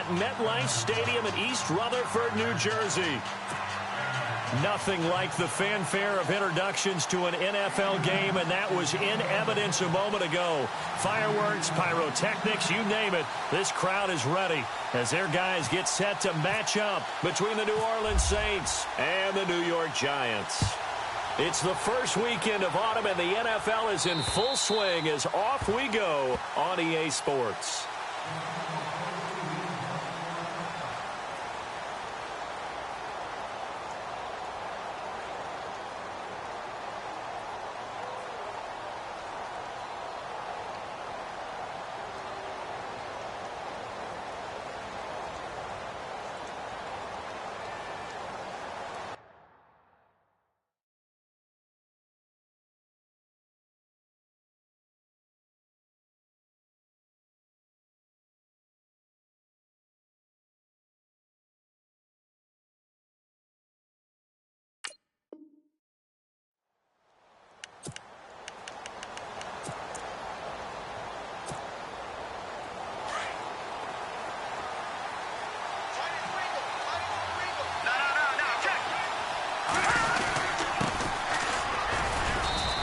at MetLife Stadium in East Rutherford, New Jersey. Nothing like the fanfare of introductions to an NFL game, and that was in evidence a moment ago. Fireworks, pyrotechnics, you name it. This crowd is ready as their guys get set to match up between the New Orleans Saints and the New York Giants. It's the first weekend of autumn, and the NFL is in full swing as off we go on EA Sports.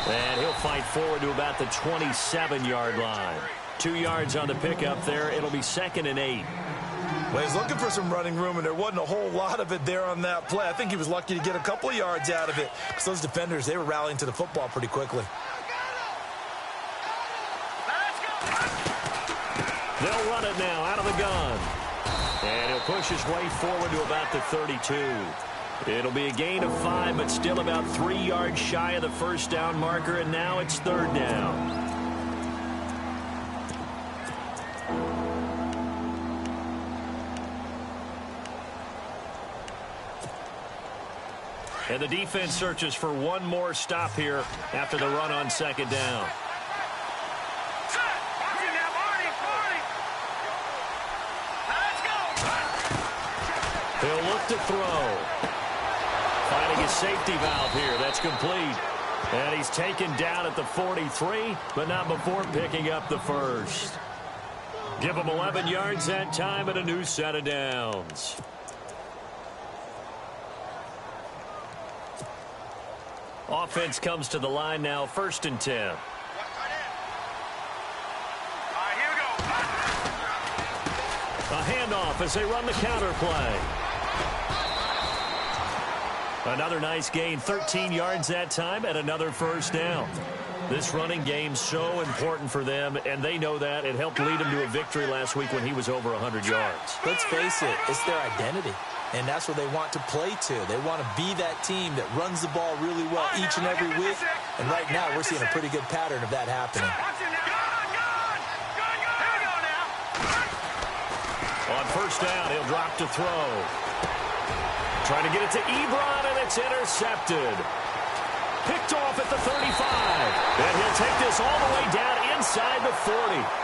And he'll fight forward to about the 27-yard line. 2 yards on the pickup there. It'll be 2nd and 8. Well, he's looking for some running room, and there wasn't a whole lot of it there on that play. I think he was lucky to get a couple of yards out of it because those defenders, they were rallying to the football pretty quickly. They'll run it now out of the gun. And he'll push his way forward to about the 32. It'll be a gain of 5, but still about 3 yards shy of the first down marker, and now it's 3rd down. And the defense searches for one more stop here after the run on 2nd down. He'll look to throw. Finding his safety valve here. That's complete. And he's taken down at the 43, but not before picking up the first. Give him 11 yards that time and a new set of downs. Offense comes to the line now, 1st and 10. All right, here we go. A handoff as they run the counter play. Another nice gain, 13 yards that time, and another 1st down. This running game's so important for them, and they know that. It helped lead them to a victory last week when he was over 100 yards. Let's face it, it's their identity, and that's what they want to play to. They want to be that team that runs the ball really well each and every week, and right now we're seeing a pretty good pattern of that happening. On 1st down, he'll drop to throw. Trying to get it to Ebron, and it's intercepted. Picked off at the 35. And he'll take this all the way down inside the 40.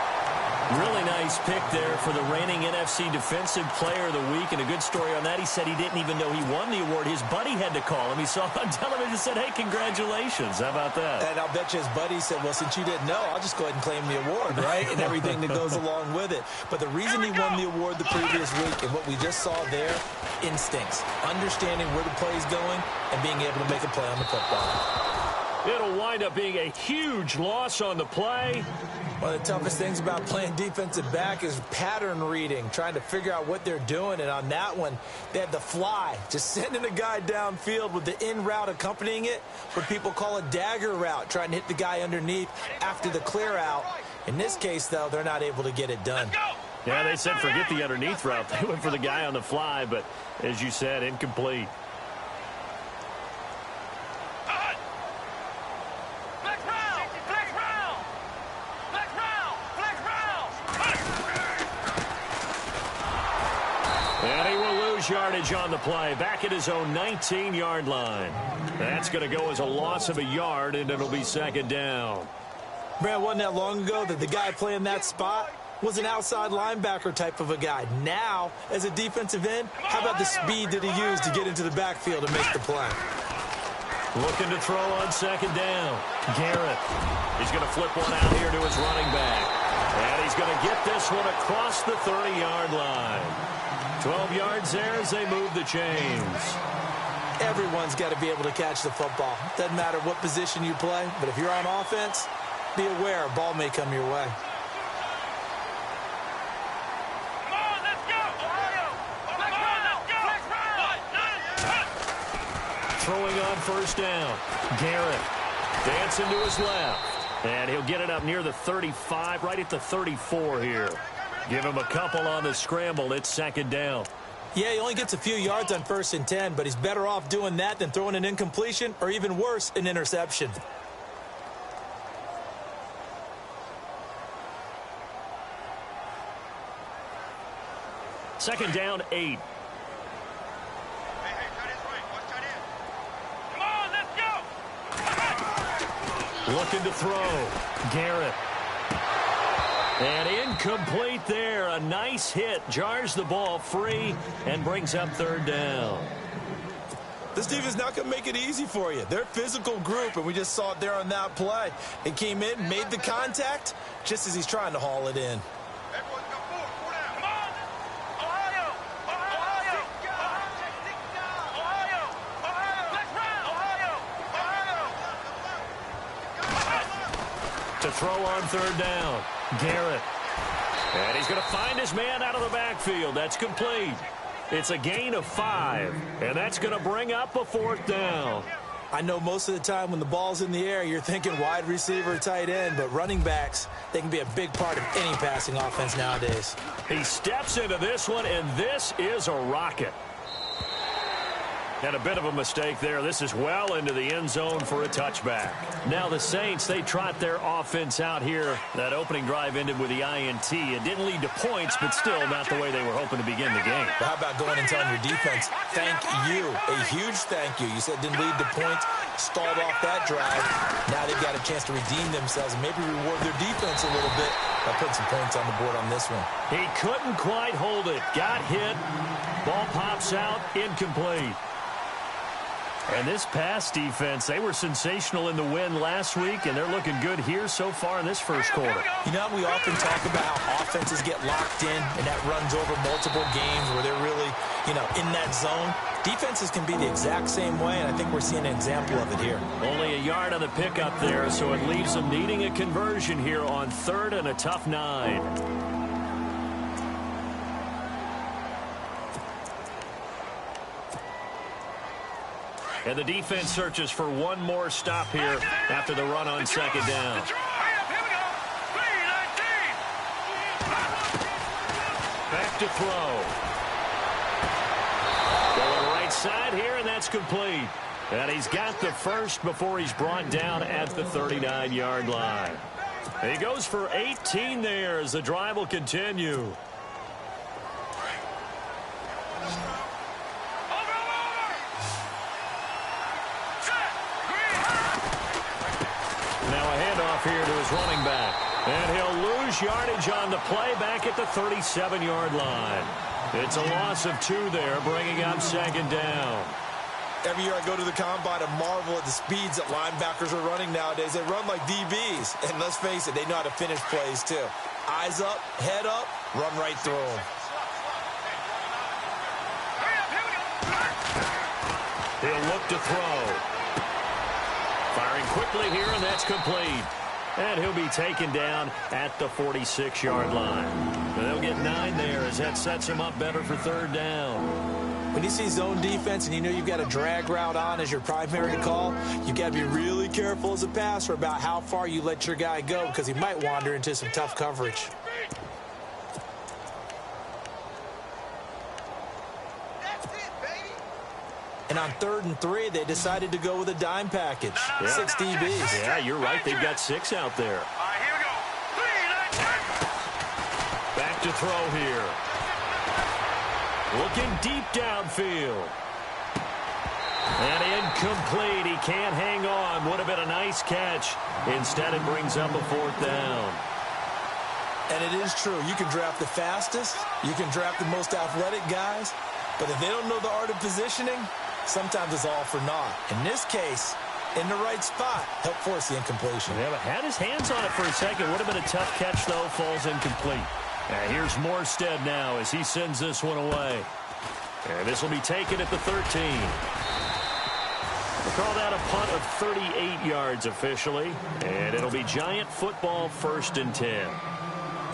Really nice pick there for the reigning NFC Defensive Player of the Week. And a good story on that. He said he didn't even know he won the award. His buddy had to call him. He saw it on television and said, hey, congratulations. How about that? And I'll bet you his buddy said, well, since you didn't know, I'll just go ahead and claim the award, right? And everything that goes along with it. But the reason he won the award the previous week and what we just saw there, instincts, understanding where the play is going and being able to make a play on the football. It'll wind up being a huge loss on the play. One of the toughest things about playing defensive back is pattern reading, trying to figure out what they're doing. And on that one, they had the fly, just sending a guy downfield with the in route accompanying it, what people call a dagger route, trying to hit the guy underneath after the clear out. In this case, though, they're not able to get it done. Yeah, they said forget the underneath route. They went for the guy on the fly, but as you said, incomplete. And he will lose yardage on the play, back at his own 19-yard line. That's going to go as a loss of a yard, and it'll be 2nd down. Brad, wasn't that long ago that the guy playing that spot was an outside linebacker type of a guy. Now, as a defensive end, how about the speed that he used to get into the backfield and make the play? Looking to throw on 2nd down. Garrett. He's going to flip one out here to his running back. And he's going to get this one across the 30-yard line. 12 yards there as they move the chains. Everyone's got to be able to catch the football. Doesn't matter what position you play, but if you're on offense, be aware a ball may come your way. Throwing on first down. Garrett dancing to his left. And he'll get it up near the 35, right at the 34 here. Give him a couple on the scramble. It's second down. Yeah, he only gets a few yards on 1st and 10, but he's better off doing that than throwing an incompletion or even worse, an interception. Second down, 8. Looking to throw. Garrett. And incomplete there. A nice hit. Jars the ball free and brings up third down. This defense not going to make it easy for you. They're a physical group, and we just saw it there on that play. It came in, made the contact, just as he's trying to haul it in. To throw on third down. Garrett. And he's going to find his man out of the backfield. That's complete. It's a gain of 5. And that's going to bring up a fourth down. I know most of the time when the ball's in the air, you're thinking wide receiver, tight end, but running backs, they can be a big part of any passing offense nowadays. He steps into this one, and this is a rocket. And a bit of a mistake there. This is well into the end zone for a touchback. Now the Saints, they trot their offense out here. That opening drive ended with the INT. It didn't lead to points, but still not the way they were hoping to begin the game. But how about going and telling your defense, thank you, a huge thank you. You said it didn't lead to points, stalled off that drive. Now they've got a chance to redeem themselves and maybe reward their defense a little bit by putting some points on the board on this one. He couldn't quite hold it. Got hit. Ball pops out, incomplete. And this pass defense, they were sensational in the win last week, and they're looking good here so far in this first quarter. You know, we often talk about how offenses get locked in, and that runs over multiple games where they're really, in that zone. Defenses can be the exact same way, and I think we're seeing an example of it here. Only a yard on the pickup there, so it leaves them needing a conversion here on third and a tough 9. And the defense searches for one more stop here after the run on second down. Back to throw. Going right side here, and that's complete. And he's got the first before he's brought down at the 39-yard line. And he goes for 18 there as the drive will continue. Here to his running back. And he'll lose yardage on the play back at the 37-yard line. It's a loss of 2 there, bringing up second down. Every year I go to the combine and marvel at the speeds that linebackers are running nowadays. They run like DBs. And let's face it, they know how to finish plays too. Eyes up, head up, run right through them. He'll look to throw. Firing quickly here, and that's complete. And he'll be taken down at the 46-yard line. And they'll get 9 there as that sets him up better for third down. When you see zone defense and you know you've got a drag route on as your primary call, you've got to be really careful as a passer about how far you let your guy go because he might wander into some tough coverage. And on 3rd and 3, they decided to go with a dime package. Yeah. 6 DBs. Yeah, you're right. They've got 6 out there. Here we go. Back to throw here. Looking deep downfield. And incomplete. He can't hang on. Would have been a nice catch. Instead, it brings up a fourth down. And it is true. You can draft the fastest. You can draft the most athletic guys. But if they don't know the art of positioning, sometimes it's all for naught. In this case, in the right spot, helped force the incompletion. Yeah, but had his hands on it for a second. Would have been a tough catch, though. Falls incomplete. And here's Morstead now as he sends this one away. And this will be taken at the 13. We'll call that a punt of 38 yards officially. And it'll be Giant football 1st and 10.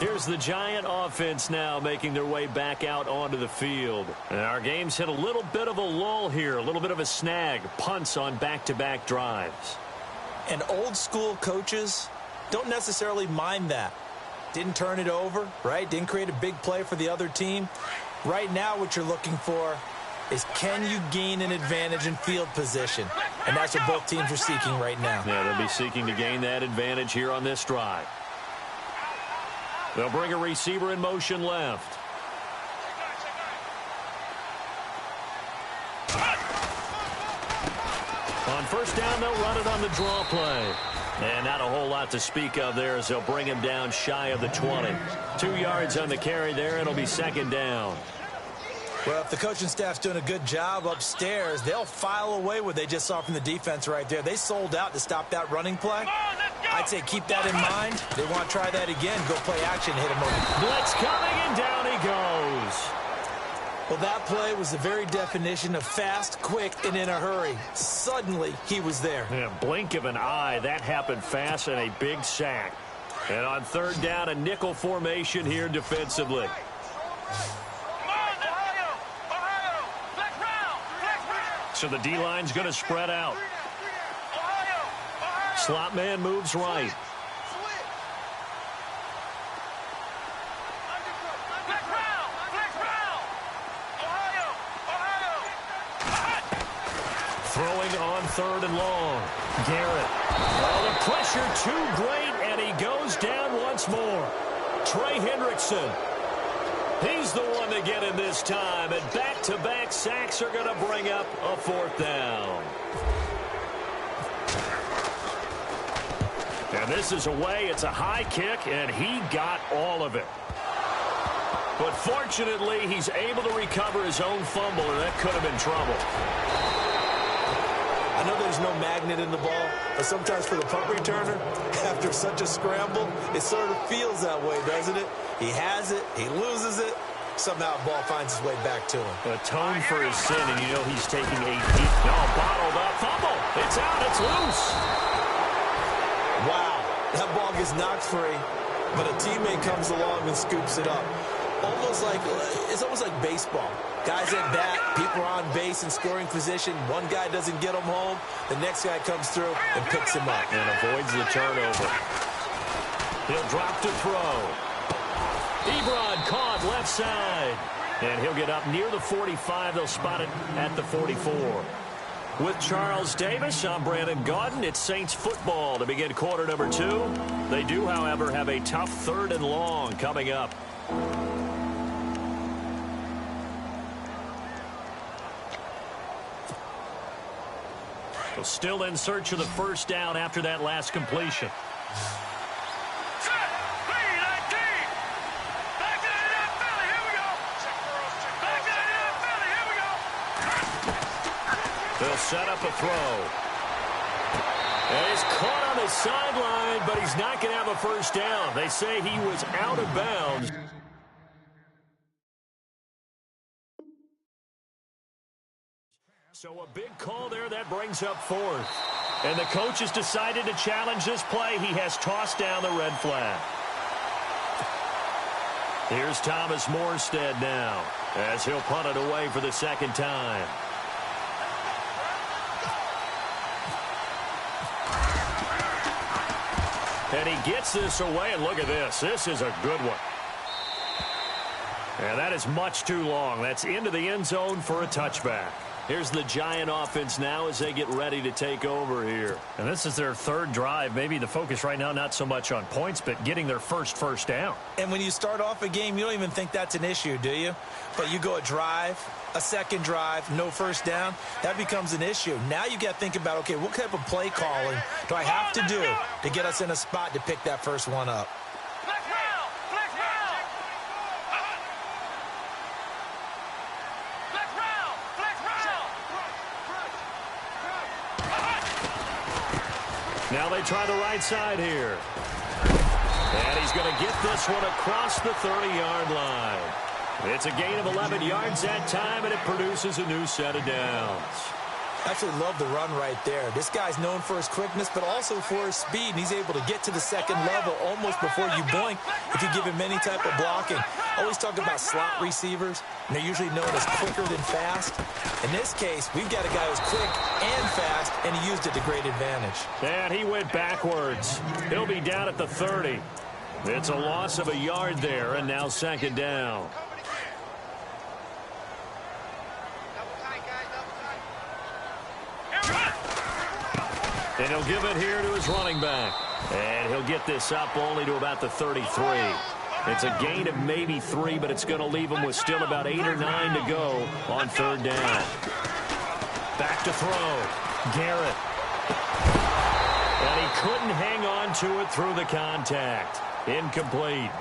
Here's the Giant offense now making their way back out onto the field. And our game's hit a little bit of a lull here, a little bit of a snag. Punts on back-to-back drives. And old school coaches don't necessarily mind that. Didn't turn it over, right? Didn't create a big play for the other team. Right now what you're looking for is can you gain an advantage in field position? And that's what both teams are seeking right now. Yeah, they'll be seeking to gain that advantage here on this drive. They'll bring a receiver in motion left. On 1st down, they'll run it on the draw play. And not a whole lot to speak of there as they'll bring him down shy of the 20. 2 yards on the carry there. It'll be 2nd down. Well, if the coaching staff's doing a good job upstairs, they'll file away what they just saw from the defense right there. They sold out to stop that running play. I'd say keep that in mind. They want to try that again. Go play action, hit him over. Blitz coming, and down he goes. Well, that play was the very definition of fast, quick, and in a hurry. Suddenly, he was there. Yeah, blink of an eye. That happened fast and a big sack. And on 3rd down, a nickel formation here defensively. So the D-line's going to spread out. Slot man moves right. Throwing on 3rd and long. Garrett. Oh, the pressure too great, and he goes down once more. Trey Hendrickson. He's the one to get in this time, and back-to-back sacks are going to bring up a 4th down. And this is away. It's a high kick, and he got all of it. But fortunately, he's able to recover his own fumble, or that could have been trouble. I know there's no magnet in the ball, but sometimes for the punt returner, after such a scramble, it sort of feels that way, doesn't it? He has it, he loses it, somehow the ball finds its way back to him. Atone for his sin, and you know he's taking a deep, bottled up fumble. It's out, it's loose. Wow, that ball gets knocked free, but a teammate comes along and scoops it up. It's almost like baseball. Guys at bat, people are on base in scoring position. One guy doesn't get him home. The next guy comes through and picks him up. And avoids the turnover. He'll drop to throw. Ebron caught left side. And he'll get up near the 45. They'll spot it at the 44. With Charles Davis, I'm Brandon Gaudin. It's Saints football to begin quarter number 2. They do, however, have a tough 3rd and long coming up. Still in search of the 1st down after that last completion. They'll set up a throw. And he's caught on the sideline, but he's not going to have a 1st down. They say he was out of bounds. So a big call there that brings up 4th. And the coach has decided to challenge this play. He has tossed down the red flag. Here's Thomas Morstead now as he'll punt it away for the 2nd time. And he gets this away, and look at this. This is a good one. And that is much too long. That's into the end zone for a touchback. Here's the Giant offense now as they get ready to take over here. And this is their 3rd drive. Maybe the focus right now not so much on points, but getting their first down. And when you start off a game, you don't even think that's an issue, do you? But you go a drive, a 2nd drive, no 1st down, that becomes an issue. Now you got to think about, okay, what type of play calling do I have to do to get us in a spot to pick that first one up? Now they try the right side here. And he's going to get this one across the 30-yard line. It's a gain of 11 yards that time, and it produces a new set of downs. Absolutely love the run right there. This guy's known for his quickness, but also for his speed, and he's able to get to the second level almost before you blink if you give him any type of blocking. I always talk about slot receivers, and they're usually known as quicker than fast. In this case, we've got a guy who's quick and fast, and he used it to great advantage. And he went backwards. He'll be down at the 30. It's a loss of a yard there, and now second down. And he'll give it here to his running back. And he'll get this up only to about the 33. It's a gain of maybe 3, but it's going to leave him with still about 8 or 9 to go on third down. Back to throw. Garrett. And he couldn't hang on to it through the contact. Incomplete.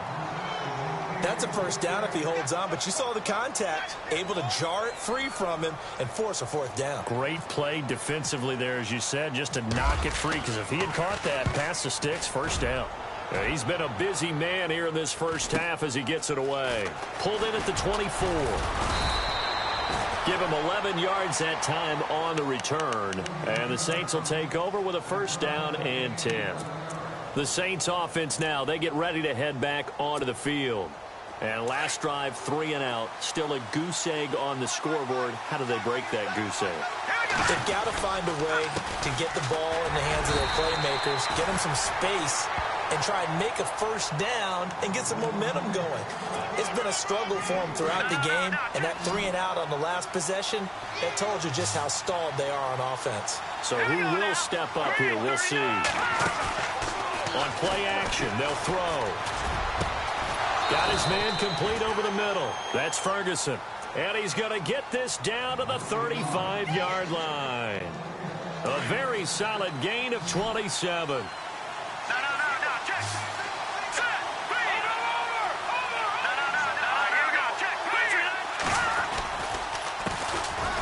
That's a first down if he holds on, but you saw the contact, able to jar it free from him and force a fourth down. Great play defensively there, as you said, just to knock it free, because if he had caught that, past the sticks, first down. He's been a busy man here in this first half as he gets it away. Pulled in at the 24. Give him 11 yards that time on the return, and the Saints will take over with a first down and 10. The Saints offense now, they get ready to head back onto the field. And last drive, 3 and out. Still a goose egg on the scoreboard. How do they break that goose egg? They've got to find a way to get the ball in the hands of their playmakers, get them some space, and try and make a first down and get some momentum going. It's been a struggle for them throughout the game, and that 3 and out on the last possession, that told you just how stalled they are on offense. So who will step up here? We'll see. On play action, they'll throw. Got his man complete over the middle. That's Ferguson. And he's going to get this down to the 35-yard line. A very solid gain of 27.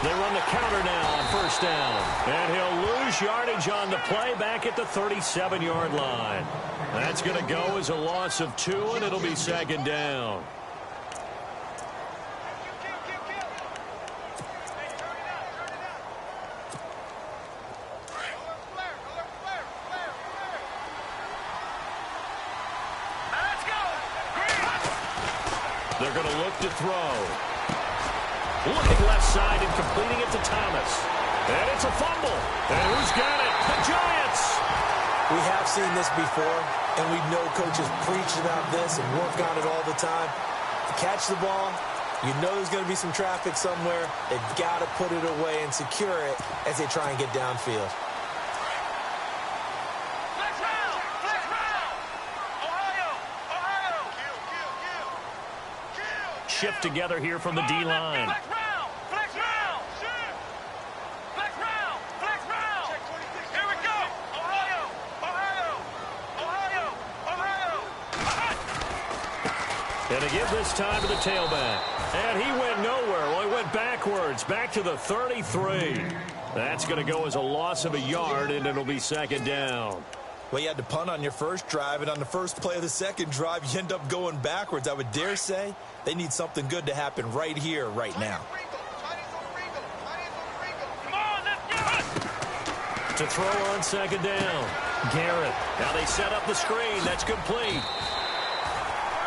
They run the counter now on first down. And he'll lose yardage on the play back at the 37-yard line. That's going to go as a loss of 2, and it'll be second down. They're going to look to throw. Looking left side and completing it to Thomas. And it's a fumble. And who's got it? The Giants. We have seen this before, and we know coaches preach about this and work on it all the time. To catch the ball, you know there's going to be some traffic somewhere. They've got to put it away and secure it as they try and get downfield. Shift together here from the D-line. And to give this time to the tailback. And he went nowhere. Well, he went backwards, back to the 33. That's going to go as a loss of a yard, and it'll be second down. Well, you had to punt on your first drive, and on the first play of the second drive, you end up going backwards. I would dare say they need something good to happen right here, right now. To throw on second down. Garrett. Now they set up the screen. That's complete.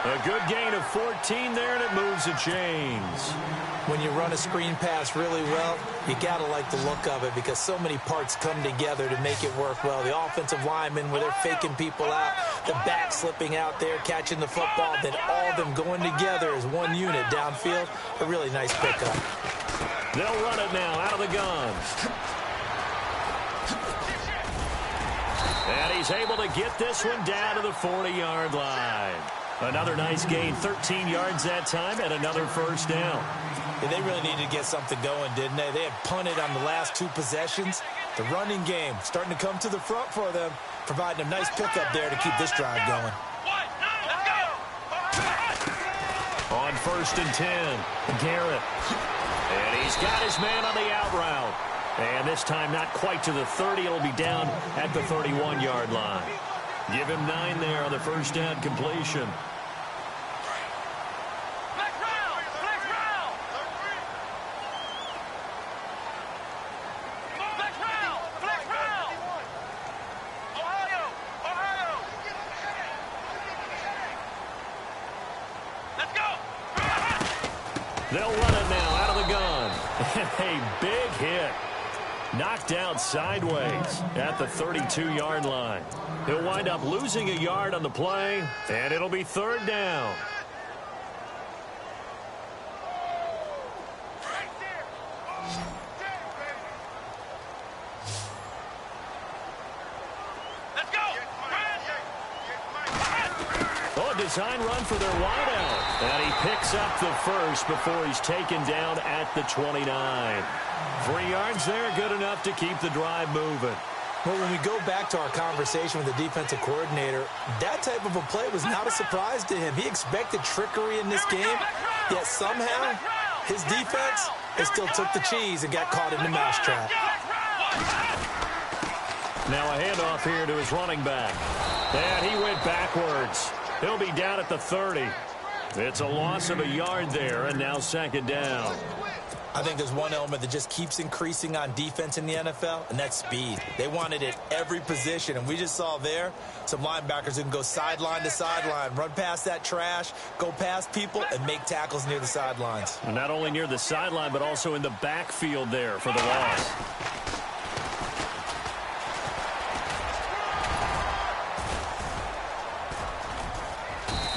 A good gain of 14 there, and it moves the chains. When you run a screen pass really well, you got to like the look of it because so many parts come together to make it work well. The offensive linemen, where they're faking people out, the back slipping out there, catching the football, then all of them going together as one unit downfield. A really nice pickup. They'll run it now out of the gun. And he's able to get this one down to the 40-yard line. Another nice gain, 13 yards that time, and another first down. Yeah, they really needed to get something going, didn't they? They had punted on the last 2 possessions. The running game starting to come to the front for them, providing a nice pickup there to keep this drive going. On first and 10, Garrett. And he's got his man on the out route. And this time not quite to the 30. It'll be down at the 31-yard line. Give him 9 there on the first down completion. Flex round! Flex round! Flex round! Flex round! Ohio! Ohio! Let's go! They'll run it now out of the gun. A big hit. Knocked out sideways at the 32-yard line. He'll wind up losing a yard on the play, and it'll be 3rd down. Let's go! Oh, a design run for their wideout. And he picks up the first before he's taken down at the 29. 3 yards there, good enough to keep the drive moving. Well, when we go back to our conversation with the defensive coordinator, that type of a play was not a surprise to him. He expected trickery in this game, yet somehow his defense still took the cheese and got caught in the mousetrap. Now a handoff here to his running back. And he went backwards. He'll be down at the 30. It's a loss of a yard there, and now 2nd down. I think there's one element that just keeps increasing on defense in the NFL, and that's speed. They want it at every position, and we just saw there some linebackers who can go sideline to sideline, run past that trash, go past people, and make tackles near the sidelines. And not only near the sideline, but also in the backfield there for the loss.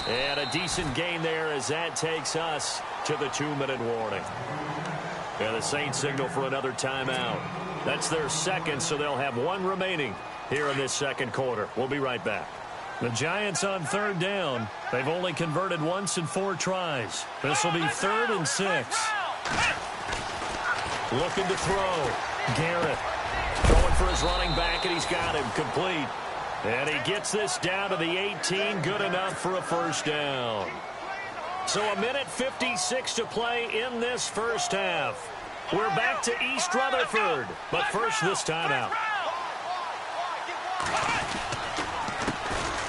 And a decent gain there as that takes us to the 2-minute warning. And the Saints signal for another timeout. That's their second, so they'll have 1 remaining here in this 2nd quarter. We'll be right back. The Giants on 3rd down. They've only converted once in 4 tries. This will be 3rd and 6. Looking to throw. Garrett going for his running back, and he's got him complete. And he gets this down to the 18, good enough for a 1st down. So 1:56 to play in this first half. We're back to East Rutherford, but first this timeout.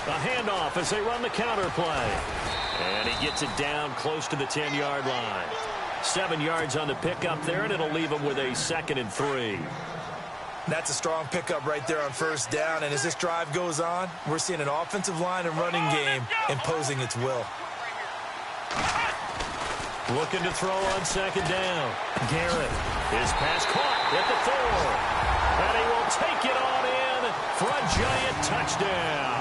A handoff as they run the counter play. And he gets it down close to the 10-yard line. 7 yards on the pickup there, and it'll leave him with a 2nd and 3. That's a strong pickup right there on 1st down, and as this drive goes on, we're seeing an offensive line and running game imposing its will. Looking to throw on 2nd down. Garrett. His pass caught at the 4. And he will take it on in for a Giant touchdown.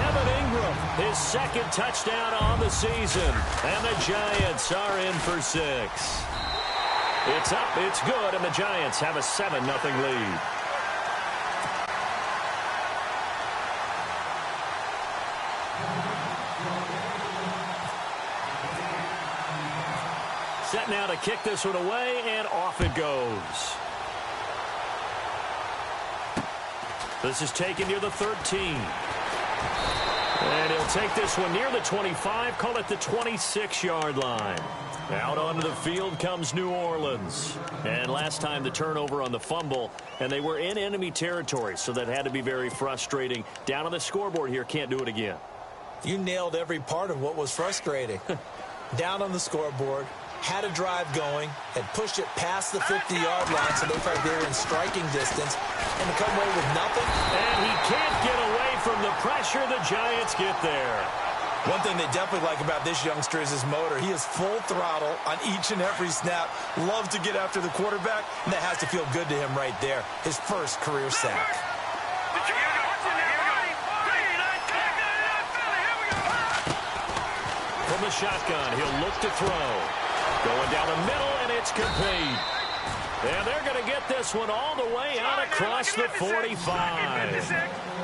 Evan Ingram, his 2nd touchdown on the season. And the Giants are in for 6. It's up, it's good, and the Giants have a 7-0 lead. Set now to kick this one away, and off it goes. This is taken near the 13. And he'll take this one near the 25, call it the 26-yard line. Out onto the field comes New Orleans. And last time the turnover on the fumble, and they were in enemy territory, so that had to be very frustrating. Down on the scoreboard here, can't do it again. You nailed every part of what was frustrating. Down on the scoreboard, had a drive going, had pushed it past the 50-yard line, so they felt like they were in striking distance, and to come away with nothing. And he can't get away from the pressure. The Giants get there. One thing they definitely like about this youngster is his motor. He is full throttle on each and every snap. Loves to get after the quarterback, and that has to feel good to him right there. His first career sack. From the shotgun, he'll look to throw. Going down the middle, and it's complete. And they're going to get this one all the way out across the 45.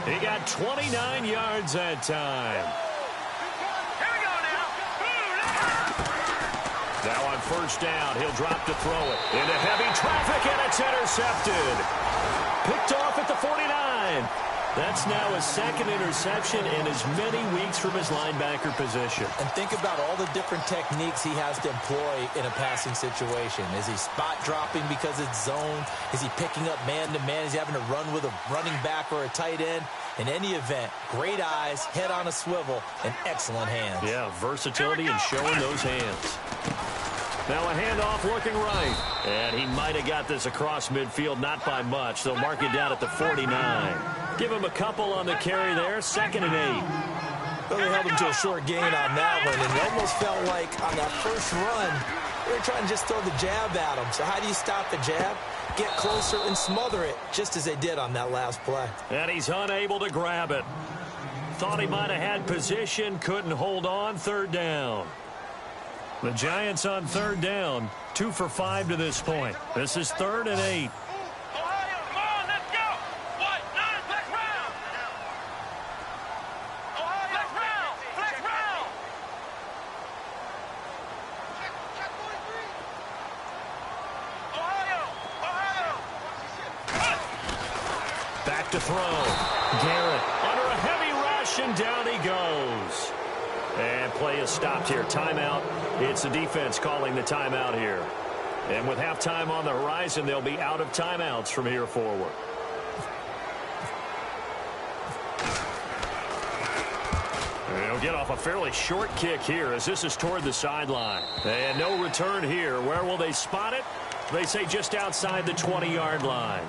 He got 29 yards that time. Now on 1st down, he'll drop to throw it. Into heavy traffic, and it's intercepted. Picked off at the 49. That's now his second interception in as many weeks from his linebacker position. And think about all the different techniques he has to employ in a passing situation. Is he spot dropping because it's zone? Is he picking up man-to-man? Is he having to run with a running back or a tight end? In any event, great eyes, head on a swivel, and excellent hands. Yeah, versatility and showing those hands. Now a handoff looking right. And he might have got this across midfield, not by much. They'll mark it down at the 49. Give him a couple on the carry there, 2nd and 8. Well, they held him to a short gain on that one, and it almost felt like on that first run, they were trying to just throw the jab at him. So how do you stop the jab? Get closer and smother it, just as they did on that last play. And he's unable to grab it. Thought he might have had position, couldn't hold on, 3rd down. The Giants on 3rd down, 2 for 5 to this point. This is 3rd and 8. Ohio, come on, let's go. What? 9, flex round. Ohio, flex round, flex round. Ohio. Back to throw. Garrett under a heavy rush, and down he goes. And play is stopped here. Timeout. It's the defense calling the timeout here. And with halftime on the horizon, they'll be out of timeouts from here forward. They'll get off a fairly short kick here as this is toward the sideline. And no return here. Where will they spot it? They say just outside the 20-yard line.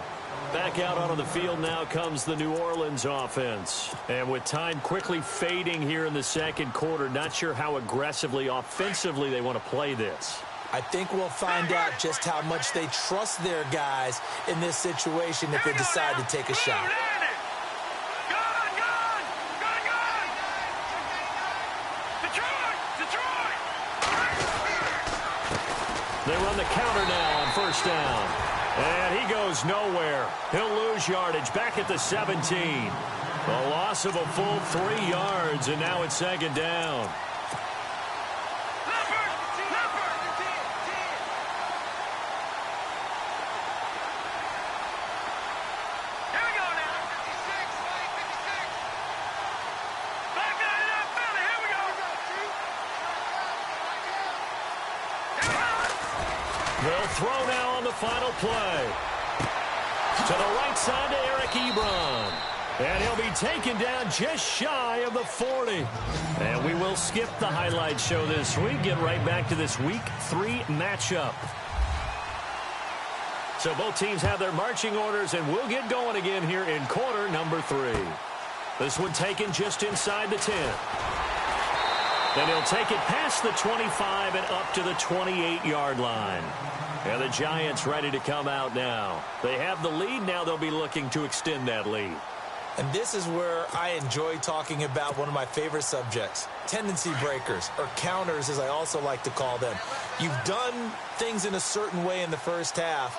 Back out onto the field now comes the New Orleans offense. And with time quickly fading here in the second quarter, not sure how aggressively, offensively they want to play this. I think we'll find out just how much they trust their guys in this situation if they decide to take a shot. They run the counter now on 1st down. And he goes nowhere. He'll lose yardage back at the 17. A loss of a full 3 yards, and now it's 2nd down. They'll throw now on the final play. To the right side to Eric Ebron. And he'll be taken down just shy of the 40. And we will skip the highlight show this week. Get right back to this Week 3 matchup. So both teams have their marching orders, and we'll get going again here in quarter number 3. This one taken just inside the 10. And he'll take it past the 25 and up to the 28-yard line. And the Giants ready to come out now. They have the lead. Now they'll be looking to extend that lead. And this is where I enjoy talking about one of my favorite subjects, tendency breakers, or counters as I also like to call them. You've done things in a certain way in the first half,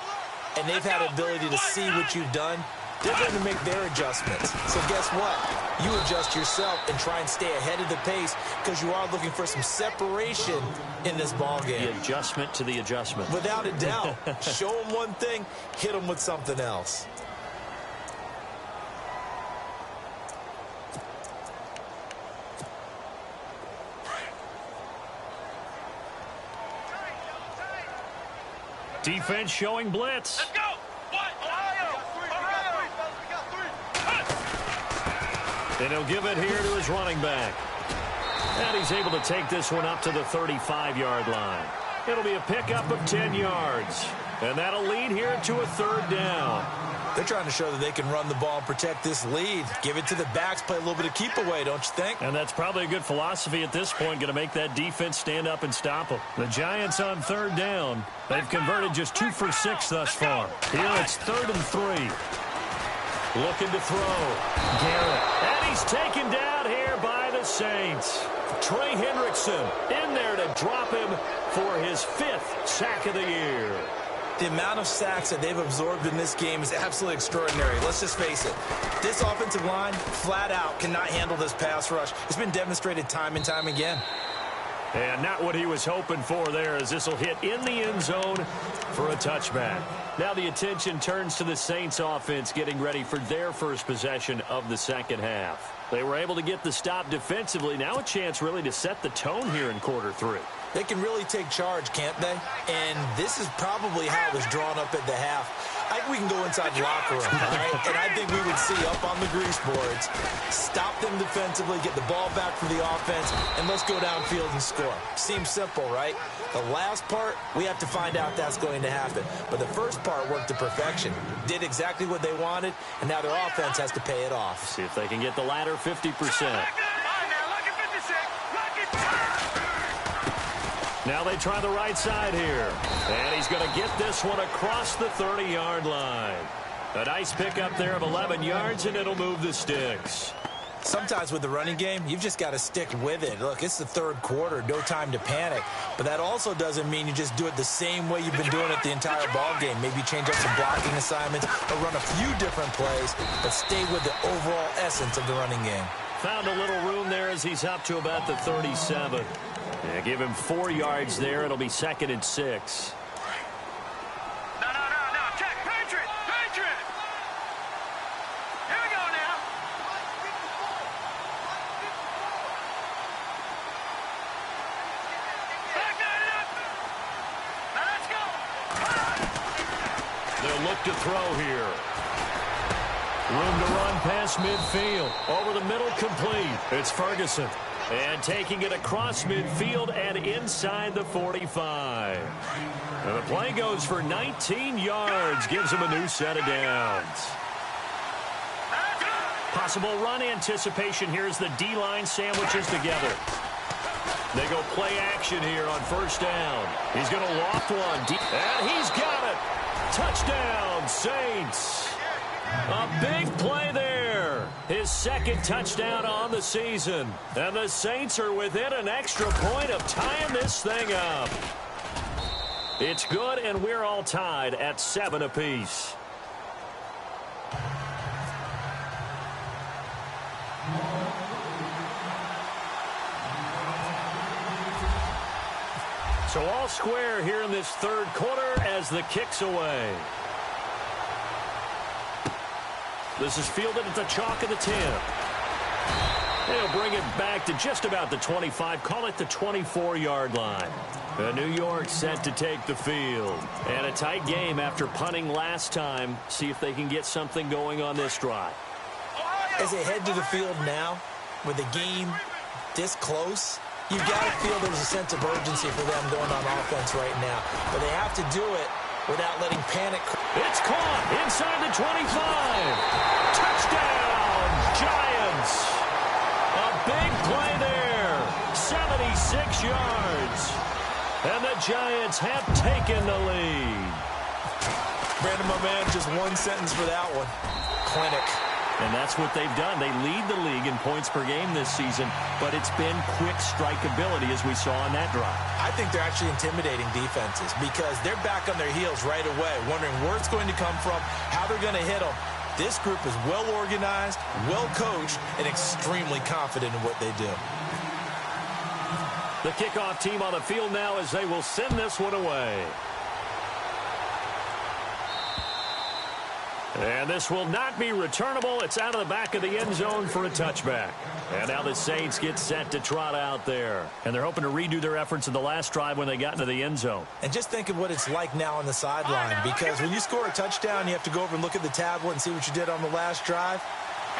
and they've had ability to see what you've done. They're going to make their adjustments. So guess what? You adjust yourself and try and stay ahead of the pace because you are looking for some separation in this ball game. The adjustment to the adjustment. Without a doubt. Show them one thing, hit them with something else. Defense showing blitz. Let's go. What? Ohio. And he'll give it here to his running back. And he's able to take this one up to the 35-yard line. It'll be a pickup of 10 yards. And that'll lead here to a 3rd down. They're trying to show that they can run the ball and protect this lead. Give it to the backs, play a little bit of keep away, don't you think? And that's probably a good philosophy at this point, going to make that defense stand up and stop them. The Giants on 3rd down. They've converted just 2 for 6 thus far. Here it's 3rd and 3. Looking to throw. Garrett. And he's taken down here by the Saints. Trey Hendrickson in there to drop him for his 5th sack of the year. The amount of sacks that they've absorbed in this game is absolutely extraordinary. Let's just face it. This offensive line, flat out, cannot handle this pass rush. It's been demonstrated time and time again. And not what he was hoping for there, as this will hit in the end zone for a touchback. Now the attention turns to the Saints offense getting ready for their first possession of the second half. They were able to get the stop defensively. Now a chance really to set the tone here in quarter three. They can really take charge, can't they? And this is probably how it was drawn up at the half. I think we can go inside the locker room, all right? And I think we would see up on the grease boards, stop them defensively, get the ball back for the offense, and let's go downfield and score. Seems simple, right? The last part, we have to find out that's going to happen. But the first part worked to perfection. Did exactly what they wanted, and now their offense has to pay it off. See if they can get the latter 50%. Now they try the right side here. And he's going to get this one across the 30-yard line. A nice pickup there of 11 yards, and it'll move the sticks. Sometimes with the running game, you've just got to stick with it. Look, it's the third quarter, no time to panic. But that also doesn't mean you just do it the same way you've been doing it the entire ball game. Maybe change up some blocking assignments or run a few different plays, but stay with the overall essence of the running game. Found a little room there as he's up to about the 37. Yeah, give him 4 yards there. It'll be 2nd and 6. No. Check. Patriot. Here we go now. Back that up. Now let's go. They'll look to throw here. Room to run past midfield. Over the middle, complete. It's Ferguson. And taking it across midfield and inside the 45. And the play goes for 19 yards. Gives him a new set of downs. Possible run anticipation here as the D-line sandwiches together. They go play action here on first down. He's going to loft one. And he's got it. Touchdown, Saints. A big play there. His 2nd touchdown on the season. And the Saints are within an extra point of tying this thing up. It's good, and we're all tied at 7 apiece. So all square here in this third quarter as the kick's away. This is fielded at the chalk of the 10. They'll bring it back to just about the 25. Call it the 24-yard line. New York set to take the field. And a tight game after punting last time. See if they can get something going on this drive. As they head to the field now, with the game this close, you've got to feel there's a sense of urgency for them going on offense right now. But they have to do it without letting panic. It's caught inside the 25. Touchdown, Giants. A big play there. 76 yards. And the Giants have taken the lead. Brandon, my man, just one sentence for that one. Clinic. And that's what they've done. They lead the league in points per game this season, but it's been quick strike ability as we saw on that drive. I think they're actually intimidating defenses because they're back on their heels right away, wondering where it's going to come from, how they're going to hit them. This group is well organized, well coached, and extremely confident in what they do. The kickoff team on the field now as they will send this one away. And this will not be returnable. It's out of the back of the end zone for a touchback. And now the Saints get set to trot out there. And they're hoping to redo their efforts in the last drive when they got into the end zone. And just think of what it's like now on the sideline. Because when you score a touchdown, you have to go over and look at the tablet and see what you did on the last drive.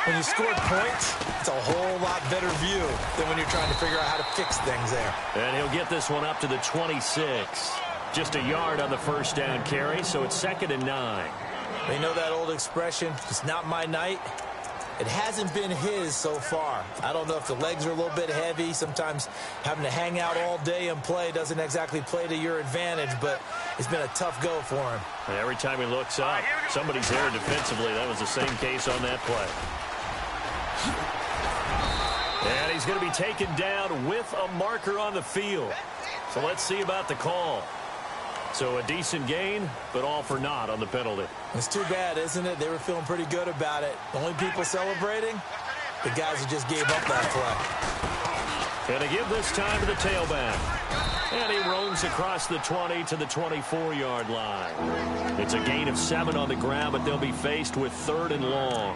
When you scored points, it's a whole lot better view than when you're trying to figure out how to fix things there. And he'll get this one up to the 26. Just a yard on the first down carry, so it's 2nd and 9. They know that old expression, it's not my night. It hasn't been his so far. I don't know if the legs are a little bit heavy. Sometimes having to hang out all day and play doesn't exactly play to your advantage, but it's been a tough go for him. And every time he looks up, somebody's there defensively. That was the same case on that play. And he's going to be taken down with a marker on the field. So let's see about the call. So a decent gain, but all for naught on the penalty. It's too bad, isn't it? They were feeling pretty good about it. The only people celebrating, the guys who just gave up that play. And to give this time to the tailback. And he roams across the 20 to the 24-yard line. It's a gain of 7 on the ground, but they'll be faced with 3rd and long.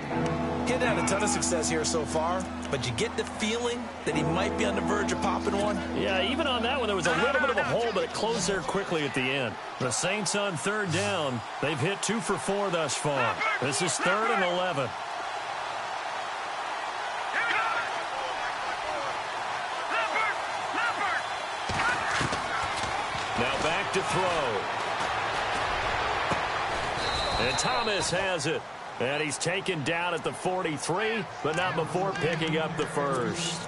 He hadn't had a ton of success here so far, but you get the feeling that he might be on the verge of popping one. Yeah, even on that one, there was a little bit of a hole, but it closed there quickly at the end. The Saints on 3rd down. They've hit 2 for 4 thus far. This is 3rd and 11. Now back to throw. And Thomas has it. And he's taken down at the 43, but not before picking up the first.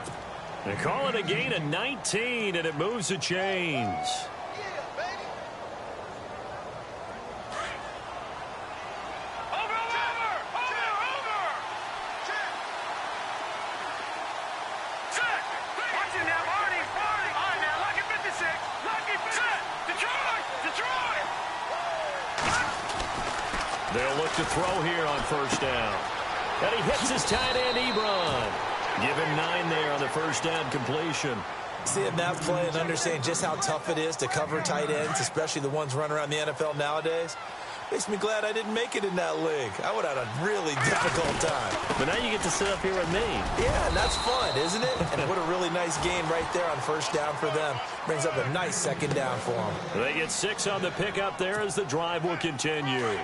They call it a gain of 19, and it moves the chains. They'll look to throw here on 1st down. And he hits his tight end, Ebron. Give him 9 there on the 1st down completion. Seeing that play and understanding just how tough it is to cover tight ends, especially the ones running around the NFL nowadays, makes me glad I didn't make it in that league. I would have had a really difficult time. But now you get to sit up here with me. Yeah, and that's fun, isn't it? And what a really nice game right there on 1st down for them. Brings up a nice 2nd down for them. They get 6 on the pickup there as the drive will continue.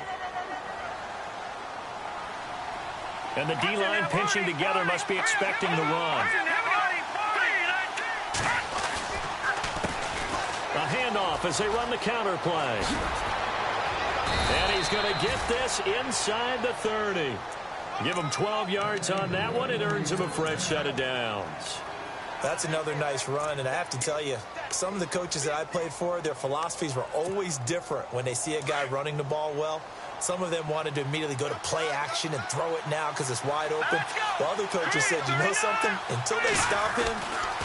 And the D-line pinching together must be expecting the run. A handoff as they run the counter play. And he's going to get this inside the 30. Give him 12 yards on that one. It earns him a fresh set of downs. That's another nice run, and I have to tell you, some of the coaches that I played for, their philosophies were always different when they see a guy running the ball well. Some of them wanted to immediately go to play action and throw it now because it's wide open. While other coaches said, you know something? Until they stop him,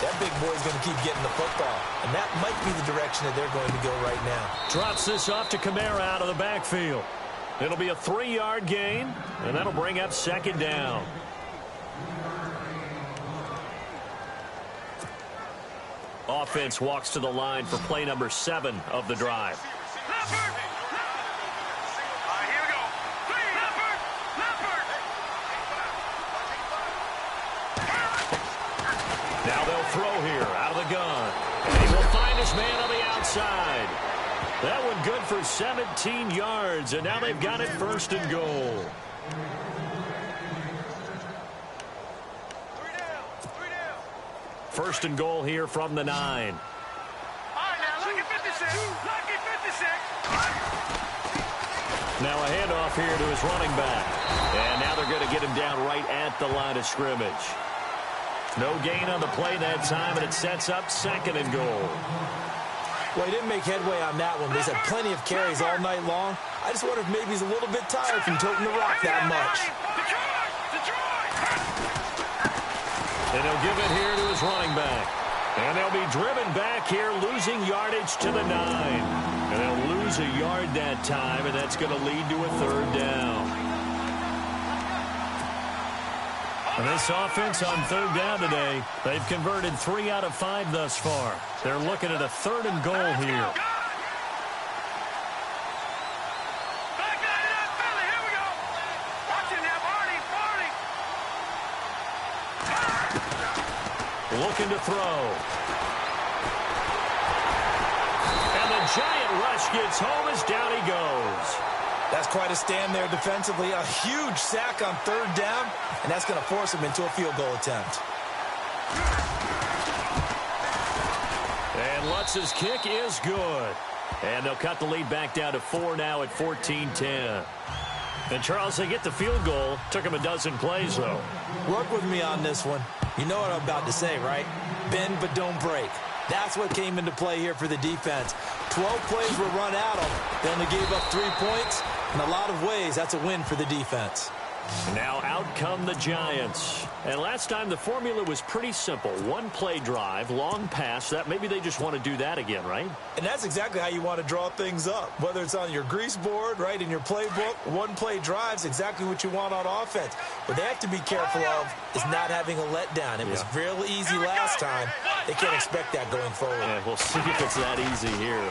that big boy's going to keep getting the football. And that might be the direction that they're going to go right now. Drops this off to Kamara out of the backfield. It'll be a 3-yard gain, and that'll bring up 2nd down. Offense walks to the line for play number 7 of the drive. Now they'll throw here out of the gun. And he will find his man on the outside. That one good for 17 yards, and now they've got it 1st and goal. First and goal here from the 9. All right, now, lucky 56. Lucky 56. Now a handoff here to his running back. And now they're going to get him down right at the line of scrimmage. No gain on the play that time, and it sets up 2nd and goal. Well, he didn't make headway on that one, but he's had plenty of carries all night long. I just wonder if maybe he's a little bit tired from toting the rock that much. And he'll give it here to his running back. And they'll be driven back here, losing yardage to the 9. And they'll lose a yard that time, and that's going to lead to a 3rd down. And this offense on 3rd down today, they've converted 3 out of 5 thus far. They're looking at a 3rd and goal here. Looking to throw. And the giant rush gets home as down he goes. That's quite a stand there defensively. A huge sack on 3rd down, and that's going to force him into a field goal attempt. And Lutz's kick is good. And they'll cut the lead back down to 4 now at 14-10. And, Charles, they get the field goal. Took him a dozen plays, though. Work with me on this one. You know what I'm about to say, right? Bend but don't break. That's what came into play here for the defense. 12 plays were run at them. They only gave up 3 points. In a lot of ways, that's a win for the defense. Now out come the Giants. And last time the formula was pretty simple. One play drive, long pass. That maybe they just want to do that again, right? And that's exactly how you want to draw things up. Whether it's on your grease board, right, in your playbook, one play drive's exactly what you want on offense. What they have to be careful of is not having a letdown. It was real easy last time. They can't expect that going forward. Yeah, we'll see if it's that easy here.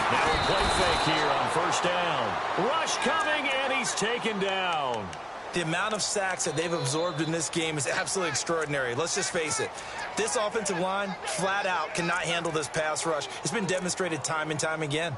Now a play fake here on first down. Rush coming, and he's taken down. The amount of sacks that they've absorbed in this game is absolutely extraordinary. Let's just face it. This offensive line, flat out, cannot handle this pass rush. It's been demonstrated time and time again.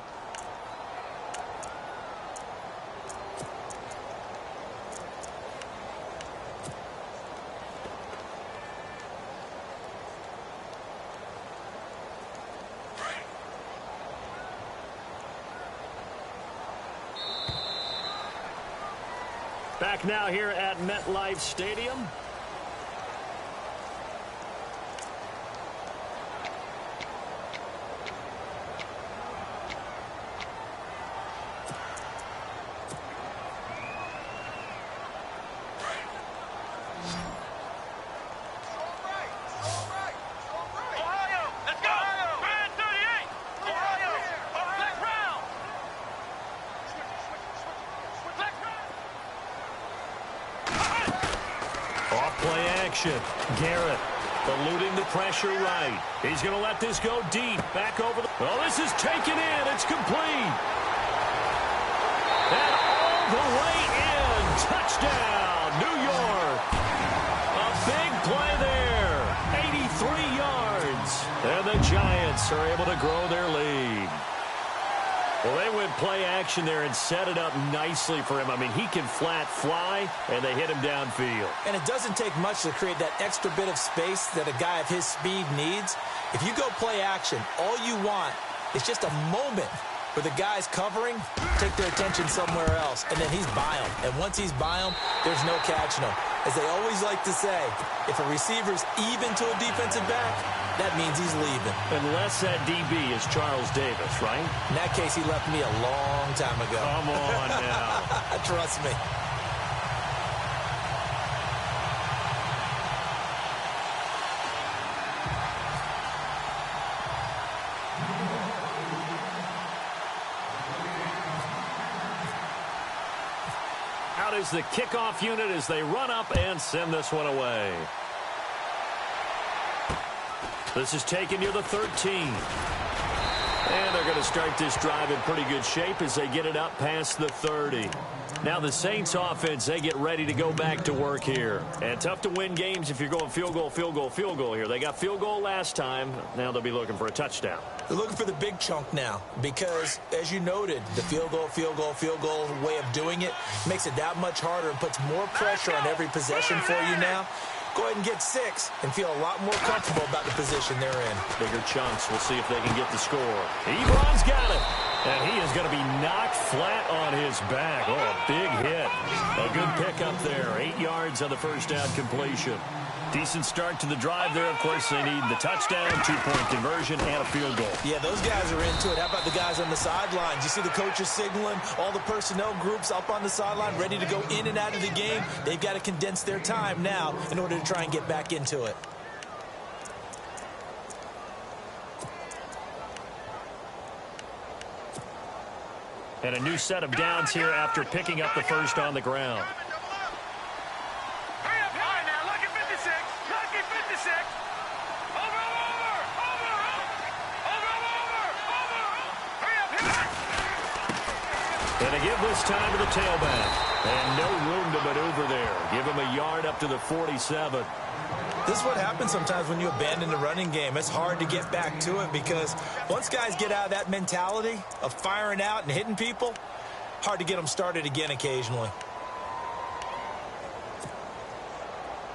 Back now here at MetLife Stadium. Garrett eluding the pressure right. He's going to let this go deep. Back over the... Well, this is taken in. It's complete. And all the way in. Touchdown, New York. A big play there. 83 yards. And the Giants are able to grow their lead. Well, they went play action there and set it up nicely for him. I mean, he can flat fly, and they hit him downfield. And it doesn't take much to create that extra bit of space that a guy of his speed needs. If you go play action, all you want is just a moment where the guy's covering, take their attention somewhere else, and then he's by him. And once he's by him, there's no catching him. As they always like to say, if a receiver's even to a defensive back, that means he's leaving. Unless that DB is Charles Davis, right? In that case, he left me a long time ago. Come on now. Trust me. Out is the kickoff unit as they run up and send this one away. This is taken near the 13. And they're going to start this drive in pretty good shape as they get it up past the 30. Now the Saints offense, they get ready to go back to work here. And tough to win games if you're going field goal, field goal, field goal here. They got field goal last time. Now they'll be looking for a touchdown. They're looking for the big chunk now because, as you noted, the field goal way of doing it makes it that much harder and puts more pressure on every possession for you now. Go ahead and get 6 and feel a lot more comfortable about the position they're in. Bigger chunks. We'll see if they can get the score. Ebron's got it. And he is going to be knocked flat on his back. Oh, a big hit. A good pickup there. 8 yards on the first down completion. Decent start to the drive there. Of course, they need the touchdown, 2-point conversion, and a field goal. Yeah, those guys are into it. How about the guys on the sidelines? You see the coaches signaling, all the personnel groups up on the sideline ready to go in and out of the game. They've got to condense their time now in order to try and get back into it. And a new set of downs here after picking up the first on the ground. And they give this time to the tailback. And no room to maneuver there. Give him a yard up to the 47. This is what happens sometimes when you abandon the running game. It's hard to get back to it because once guys get out of that mentality of firing out and hitting people, hard to get them started again occasionally.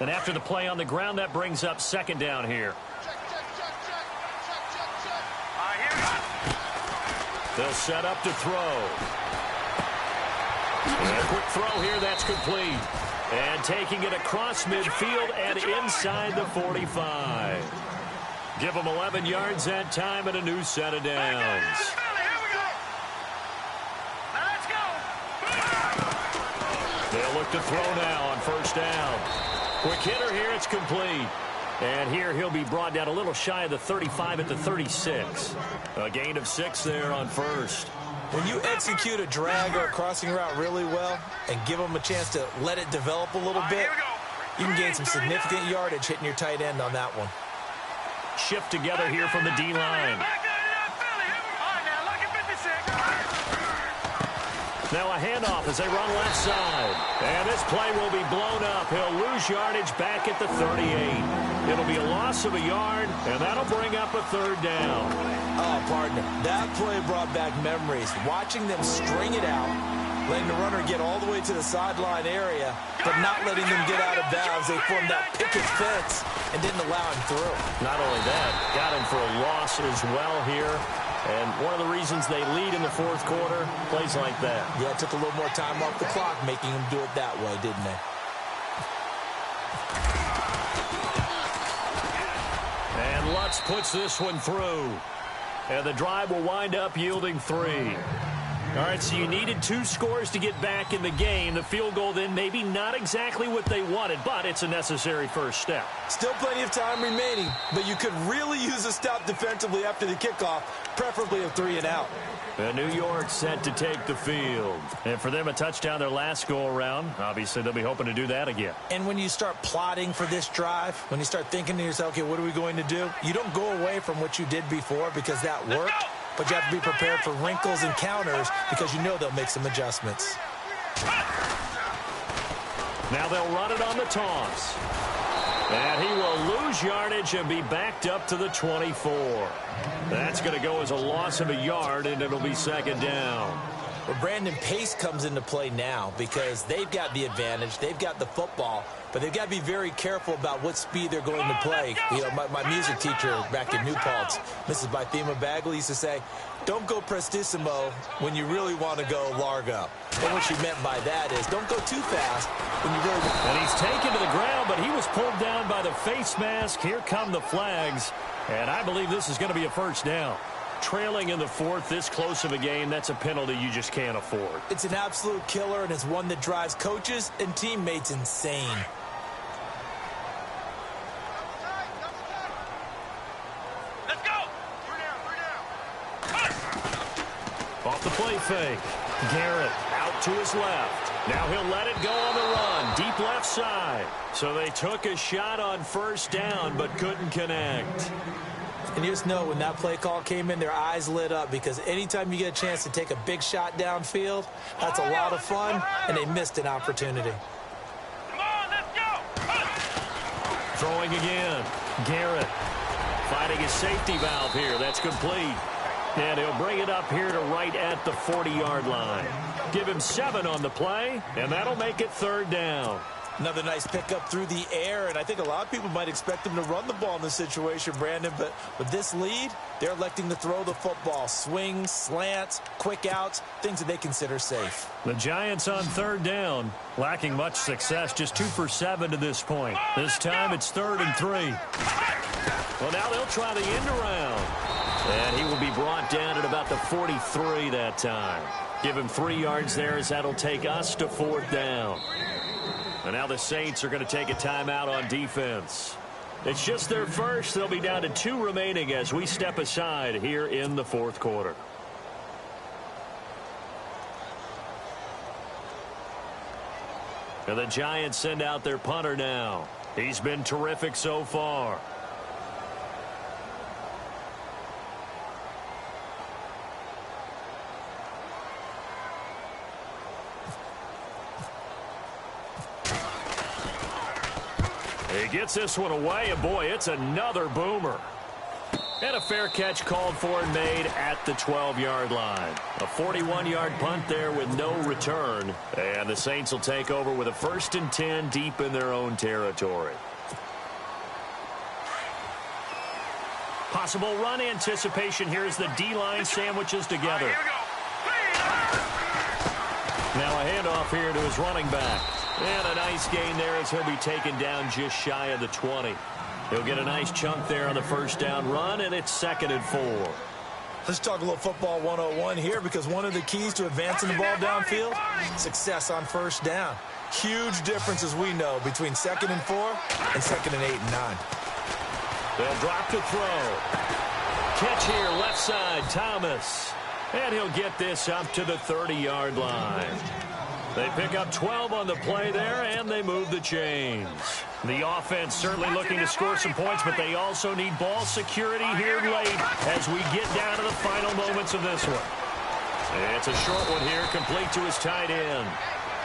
And after the play on the ground, that brings up second down here. They'll set up to throw. And a quick throw here, that's complete. And taking it across midfield and inside the 45. Give them 11 yards that time and a new set of downs. They'll look to throw now on first down. Quick hitter here. It's complete. And here he'll be brought down a little shy of the 35 at the 36. A gain of 6 there on first. When you execute a drag or a crossing route really well and give them a chance to let it develop a little bit, you can gain some significant yardage hitting your tight end on that one. Shift together here from the D-line. Now a handoff as they run left side. And this play will be blown up. He'll lose yardage back at the 38. It'll be a loss of a yard, and that'll bring up a third down. Oh, partner, that play brought back memories. Watching them string it out, letting the runner get all the way to the sideline area, but not letting them get out of bounds. They formed that picket fence and didn't allow him through. Not only that, got him for a loss as well here. And one of the reasons they lead in the fourth quarter, plays like that. Yeah, it took a little more time off the clock, making them do it that way, didn't they? And Lutz puts this one through. And the drive will wind up yielding 3. All right, so you needed 2 scores to get back in the game. The field goal then maybe not exactly what they wanted, but it's a necessary first step. Still plenty of time remaining, but you could really use a stop defensively after the kickoff, preferably a 3 and out. And New York set to take the field. And for them, a touchdown their last go-around. Obviously, they'll be hoping to do that again. And when you start plotting for this drive, when you start thinking to yourself, okay, what are we going to do? You don't go away from what you did before because that worked. But you have to be prepared for wrinkles and counters because you know they'll make some adjustments. Now they'll run it on the toss. And he will lose yardage and be backed up to the 24. That's going to go as a loss of a yard, and it'll be second down. Well, Brandon, pace comes into play now because they've got the advantage. They've got the football, but they've got to be very careful about what speed they're going to play. You know, my music teacher back in New Paltz, Mrs. Bythema Bagley, used to say, don't go prestissimo when you really want to go largo. And what she meant by that is don't go too fast when you really want to. And he's taken to the ground, but he was pulled down by the face mask. Here come the flags, and I believe this is going to be a first down. Trailing in the fourth, this close of a game, that's a penalty you just can't afford. It's an absolute killer, and it's one that drives coaches and teammates insane. Let's go. Off the play fake. Garrett out to his left. Now he'll let it go on the run. Deep left side. So they took a shot on first down, but couldn't connect. And you just know when that play call came in, their eyes lit up because anytime you get a chance to take a big shot downfield, that's a lot of fun, and they missed an opportunity. Come on, let's go. Throwing again. Garrett finding his safety valve here. That's complete. And he'll bring it up here to right at the 40-yard line. Give him 7 on the play, and that'll make it third down. Another nice pickup through the air, and I think a lot of people might expect them to run the ball in this situation, Brandon, but with this lead, they're electing to throw the football. Swings, slants, quick outs, things that they consider safe. The Giants on third down, lacking much success, just 2 for 7 to this point. This time it's 3rd and 3. Well, now they'll try the end around. And he will be brought down at about the 43 that time. Give him 3 yards there as that'll take us to 4th down. And now the Saints are going to take a timeout on defense. It's just their first. They'll be down to 2 remaining as we step aside here in the fourth quarter. And the Giants send out their punter now. He's been terrific so far. He gets this one away, and boy, it's another boomer. And a fair catch called for and made at the 12-yard line. A 41-yard punt there with no return. And the Saints will take over with a 1st and 10 deep in their own territory. Possible run anticipation here as the D-line sandwiches together. Now a handoff here to his running back. And a nice gain there as he'll be taken down just shy of the 20. He'll get a nice chunk there on the first down run, and it's 2nd and 4. Let's talk a little football 101 here, because one of the keys to advancing the ball downfield, success on first down. Huge difference, as we know, between 2nd and 4 and 2nd and 8 and 9. They'll drop to throw. Catch here, left side, Thomas. And he'll get this up to the 30-yard line. They pick up 12 on the play there, and they move the chains. The offense certainly looking to score some points, but they also need ball security here late as we get down to the final moments of this one. It's a short one here, complete to his tight end.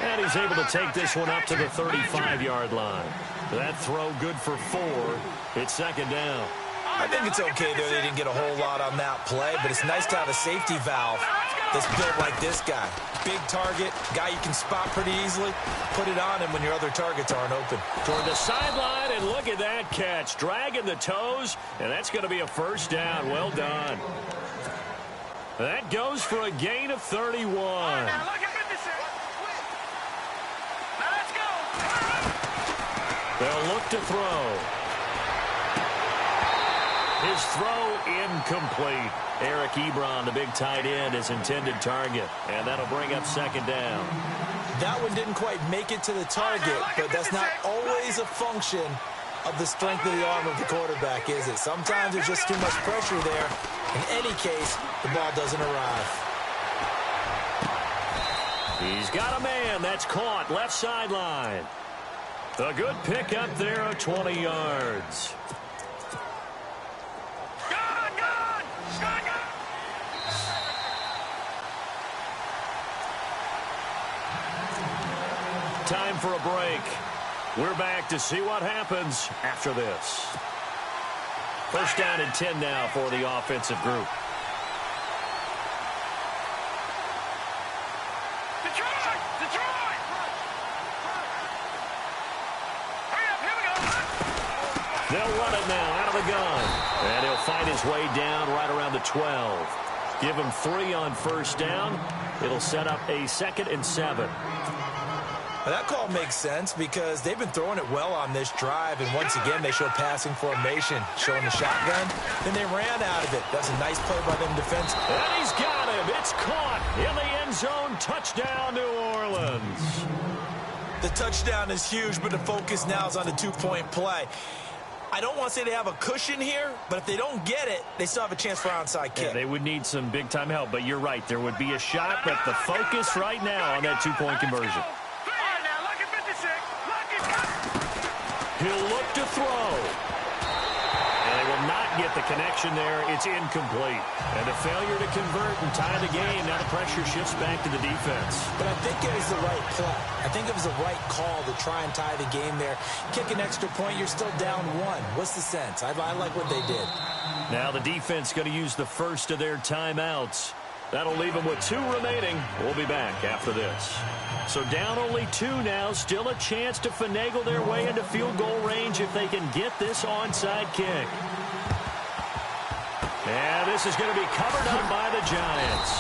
And he's able to take this one up to the 35-yard line. That throw good for 4. It's 2nd down. I think it's okay there. They didn't get a whole lot on that play, but it's nice to have a safety valve that's built like this guy. Big target, guy you can spot pretty easily. Put it on him when your other targets aren't open. Toward the sideline, and look at that catch. Dragging the toes, and that's going to be a first down. Well done. That goes for a gain of 31. They'll look to throw. His throw incomplete. Eric Ebron, the big tight end, his intended target. And that'll bring up 2nd down. That one didn't quite make it to the target, but that's not always a function of the strength of the arm of the quarterback, is it? Sometimes there's just too much pressure there. In any case, the ball doesn't arrive. He's got a man. That's caught. Left sideline. A good pickup there of 20 yards. Time for a break. We're back to see what happens after this. First down and 10 now for the offensive group. They'll run it now out of the gun. And he'll find his way down right around the 12. Give him 3 on first down. It'll set up a 2nd and 7. Well, that call makes sense because they've been throwing it well on this drive, and once again they show passing formation, showing the shotgun. Then they ran out of it. That's a nice play by them defensively. And he's got him. It's caught in the end zone. Touchdown, New Orleans. The touchdown is huge, but the focus now is on the 2-point play. I don't want to say they have a cushion here, but if they don't get it, they still have a chance for onside kick. Yeah, they would need some big-time help, but you're right. There would be a shot, but the focus right now on that 2-point conversion. He'll look to throw. And they will not get the connection there. It's incomplete. And a failure to convert and tie the game. Now the pressure shifts back to the defense. But I think it was the right play. I think it was the right call to try and tie the game there. Kick an extra point, you're still down 1. What's the sense? I like what they did. Now the defense going to use the first of their timeouts. That'll leave them with 2 remaining. We'll be back after this. So down only 2 now. Still a chance to finagle their way into field goal range if they can get this onside kick. And this is going to be covered up by the Giants.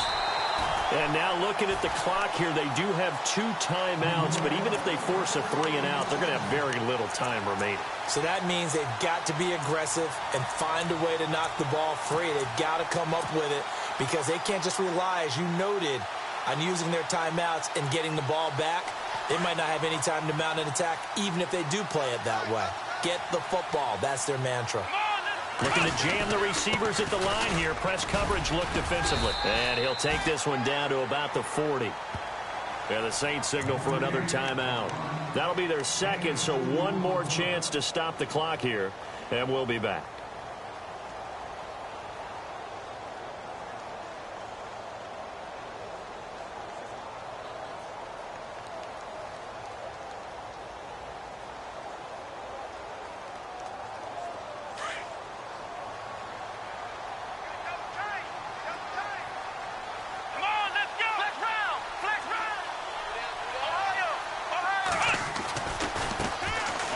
And now looking at the clock here, they do have 2 timeouts, but even if they force a 3 and out, they're going to have very little time remaining. So that means they've got to be aggressive and find a way to knock the ball free. They've got to come up with it because they can't just rely, as you noted, on using their timeouts and getting the ball back. They might not have any time to mount an attack, even if they do play it that way. Get the football. That's their mantra. Looking to jam the receivers at the line here. Press coverage look defensively. And he'll take this one down to about the 40. And the Saints signal for another timeout. That'll be their 2nd, so 1 more chance to stop the clock here. And we'll be back.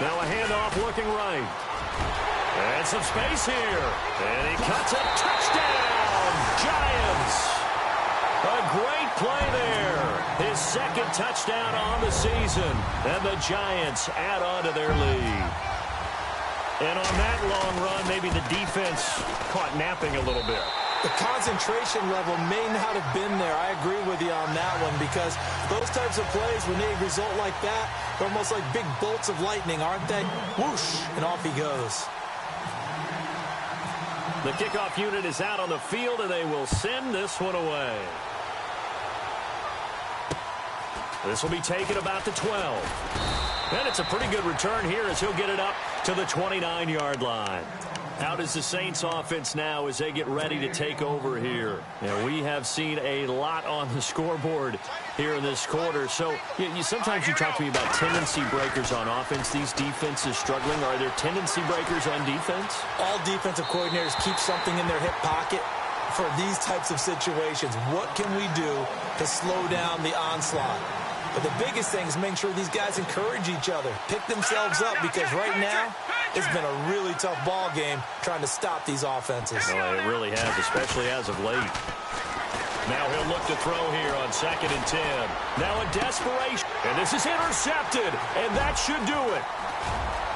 Now a handoff looking right. And some space here. And he cuts it. Touchdown! Giants! A great play there. His 2nd touchdown on the season. And the Giants add on to their lead. And on that long run, maybe the defense caught napping a little bit. The concentration level may not have been there. I agree with you on that one, because those types of plays, when they result like that, they're almost like big bolts of lightning, aren't they? Whoosh, and off he goes. The kickoff unit is out on the field, and they will send this one away. This will be taken about the 12. And it's a pretty good return here as he'll get it up to the 29-yard line. Out is the Saints offense now as they get ready to take over here. And we have seen a lot on the scoreboard here in this quarter. So sometimes you talk to me about tendency breakers on offense. These defenses struggling. Are there tendency breakers on defense? All defensive coordinators keep something in their hip pocket for these types of situations. What can we do to slow down the onslaught? But the biggest thing is making sure these guys encourage each other, pick themselves up, because right now it's been a really tough ball game trying to stop these offenses. Well, it really has, especially as of late. Now he'll look to throw here on 2nd and 10. Now in desperation. And this is intercepted, and that should do it.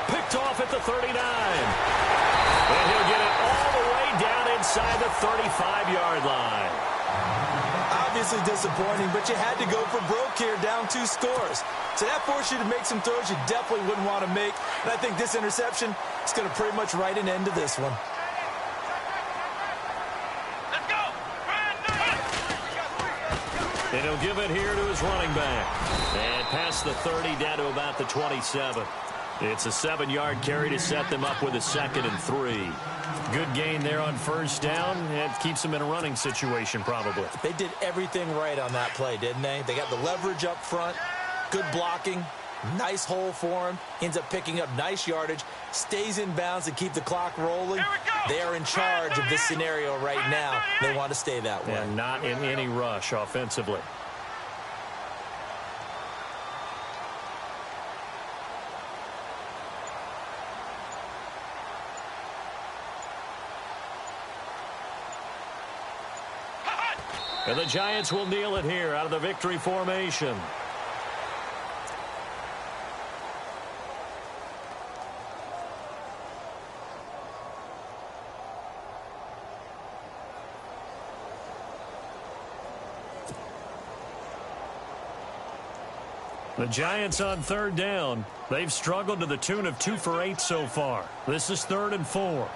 Picked off at the 39. And he'll get it all the way down inside the 35-yard line. Obviously disappointing, but you had to go for broke here, down 2 scores. So that forced you to make some throws you definitely wouldn't want to make. And I think this interception is going to pretty much write an end to this one. Let's go. And he'll give it here to his running back. And past the 30 down to about the 27. It's a 7-yard carry to set them up with a 2nd and 3. Good gain there on 1st down. It keeps them in a running situation probably. They did everything right on that play, didn't they? They got the leverage up front, good blocking, nice hole for him, ends up picking up nice yardage, stays in bounds to keep the clock rolling. They are in charge of this scenario right now. They want to stay that way. And not in any rush offensively. And the Giants will kneel it here out of the victory formation. The Giants on 3rd down. They've struggled to the tune of 2 for 8 so far. This is 3rd and 4.